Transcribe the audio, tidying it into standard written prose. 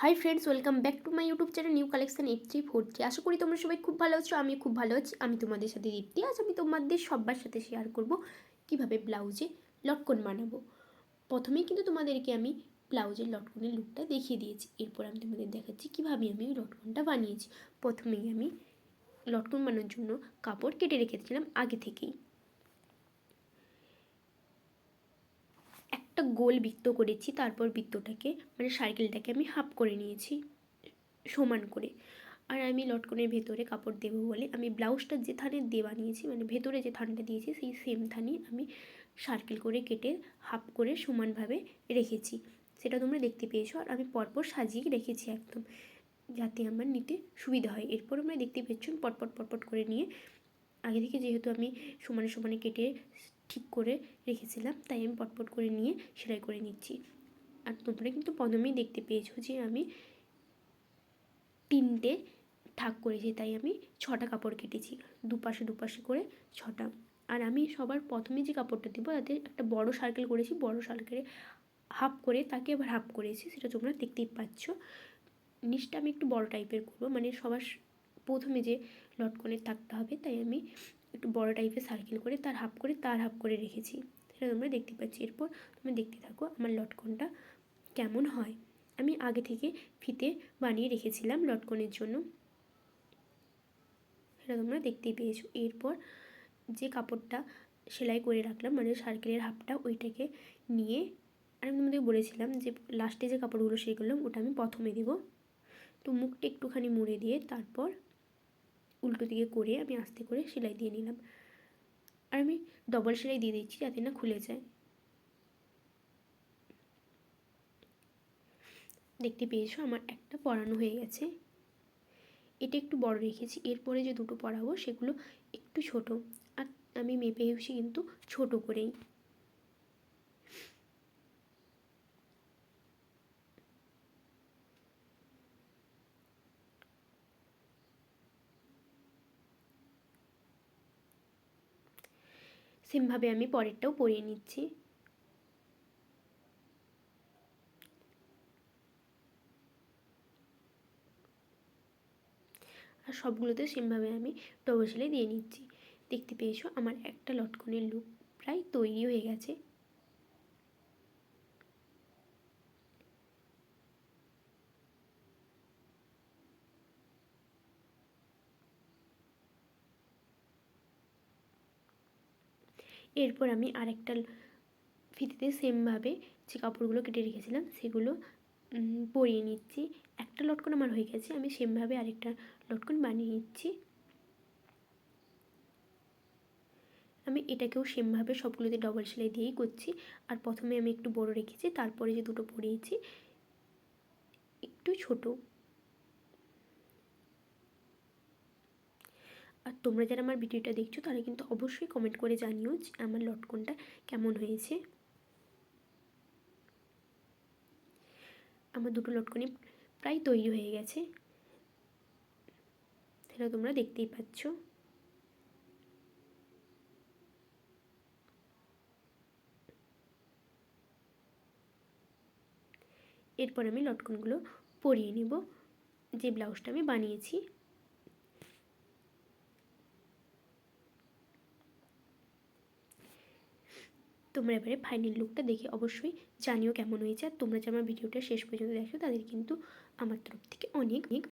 Hi friends, welcome back to my YouTube channel new collection 8343। আশা করি তোমরা সবাই খুব ভালো আছো। আমি খুব ভালো আছি। আমি তোমাদের সাথে দীপ্তি। আজ আমি তোমাদের সবার সাথে শেয়ার করব কিভাবে ব্লাউজে লটকন বানাবো। প্রথমেই কিন্তু তোমাদেরকে আমি ব্লাউজের লটকনের লুকটা দেখিয়ে দিয়েছি। এরপর আমি তোমাদের দেখাচ্ছি কিভাবে আমি ওই লটকনটা বানিয়েছি। প্রথমেই আমি লটকন বানানোর জন্য কাপড় কেটে রেখেছিলাম আগে থেকেই। একটা গোল বৃত্ত করেছি, তারপর বৃত্তটাকে মানে সার্কেলটাকে আমি হাফ করে নিয়েছি সমান করে। আর আমি লটকনের ভেতরে কাপড় দেবো বলে আমি ব্লাউজটা যে থানে দিয়ে বানিয়েছি, মানে ভেতরে যে থানটা দিয়েছি সেই সেম থানই আমি সার্কেল করে কেটে হাফ করে সমানভাবে রেখেছি। সেটা তোমরা দেখতে পেয়েছো। আর আমি পরপর সাজিয়ে রেখেছি একদম, যাতে আমার নিতে সুবিধা হয়। এরপর আমরা দেখতে পেয়েছি পটপট পটপট করে নিয়ে আগে থেকে যেহেতু আমি সমানে সমানে কেটে ঠিক করে রেখেছিলাম, তাই আমি পটপট করে নিয়ে সেলাই করে নিচ্ছি। আর তোমরা কিন্তু প্রথমেই দেখতে পেয়েছো যে আমি 3টে ঠাক করেছি, তাই আমি 6টা কাপড় কেটেছি, দুপাশে দুপাশে করে 6টা। আর আমি সবার প্রথমে যে কাপড়টা দেবো তাতে একটা বড় সার্কেল করেছি, বড় সার্কেলে হাফ করে তাকে আবার হাফ করেছি, সেটা তোমরা দেখতেই পাচ্ছ। নিচটা আমি একটু বড় টাইপের করবো, মানে সবার প্রথমে যে লটকনের থাকতে হবে, তাই আমি একটু বড় টাইপের সার্কেল করে তার হাফ করে তার হাফ করে রেখেছি, সেটা তোমরা দেখতে পাচ্ছি। এরপর তোমরা দেখতে থাকো আমার লটকনটা কেমন হয়। আমি আগে থেকে ফিতে বানিয়ে রেখেছিলাম লটকনের জন্য, সেটা তোমরা দেখতেই পেয়েছো। এরপর যে কাপড়টা সেলাই করে রাখলাম মানে সার্কেলের হাফটা, ওইটাকে নিয়ে আর আমি তোমাদের বলেছিলাম যে লাস্টে যে কাপড়গুলো সেগুলো ওটা আমি প্রথমে দেবো। তো মুখটা একটুখানি মুড়ে দিয়ে তারপর উল্টো দিকে করে আমি আস্তে করে সেলাই দিয়ে নিলাম। আর আমি ডবল সেলাই দিয়ে দিচ্ছি যাতে না খুলে যায়। দেখতে পেয়েছো আমার একটা পরানো হয়ে গেছে। এটা একটু বড় রেখেছি, এরপরে যে দুটো পরাবো সেগুলো একটু ছোট। আর আমি মেপে এসেছি কিন্তু ছোট করেই। সেমভাবে আমি পরেরটাও পরিয়ে নিচ্ছি। আর সবগুলোতে সেমভাবে আমি ডবল সেলাই দিয়ে নিচ্ছি। দেখতে পেয়েছো আমার একটা লটকনের লুক প্রায় তৈরি হয়ে গেছে। এরপর আমি আরেকটা ফিতিতে সেমভাবে যে কাপড়গুলো কেটে রেখেছিলাম সেগুলো পরিয়ে নিচ্ছি। একটা লটকন আমার হয়ে গেছে, আমি সেমভাবে আরেকটা লটকন বানিয়ে নিচ্ছি। আমি এটাকেও সেমভাবে সবগুলোতে ডবল সেলাই দিয়েই করছি। আর প্রথমে আমি একটু বড় রেখেছি, তারপরে যে দুটো পরিয়েছি একটু ছোট। আর তোমরা যারা আমার ভিডিওটা দেখছো তারা কিন্তু অবশ্যই কমেন্ট করে জানিও যে আমার লটকনটা কেমন হয়েছে। আমার দুটো লটকনই প্রায় তৈরি হয়ে গেছে, সেটা তোমরা দেখতেই পাচ্ছ। এরপর আমি লটকনগুলো পরিয়ে নেব যে ব্লাউজটা আমি বানিয়েছি। তোমরা এবারে ফাইনাল লুকটা দেখে অবশ্যই জানিও কেমন হয়েছে। আর তোমরা যে আমার ভিডিওটা শেষ পর্যন্ত দেখো তাদের কিন্তু আমার তরফ থেকে অনেক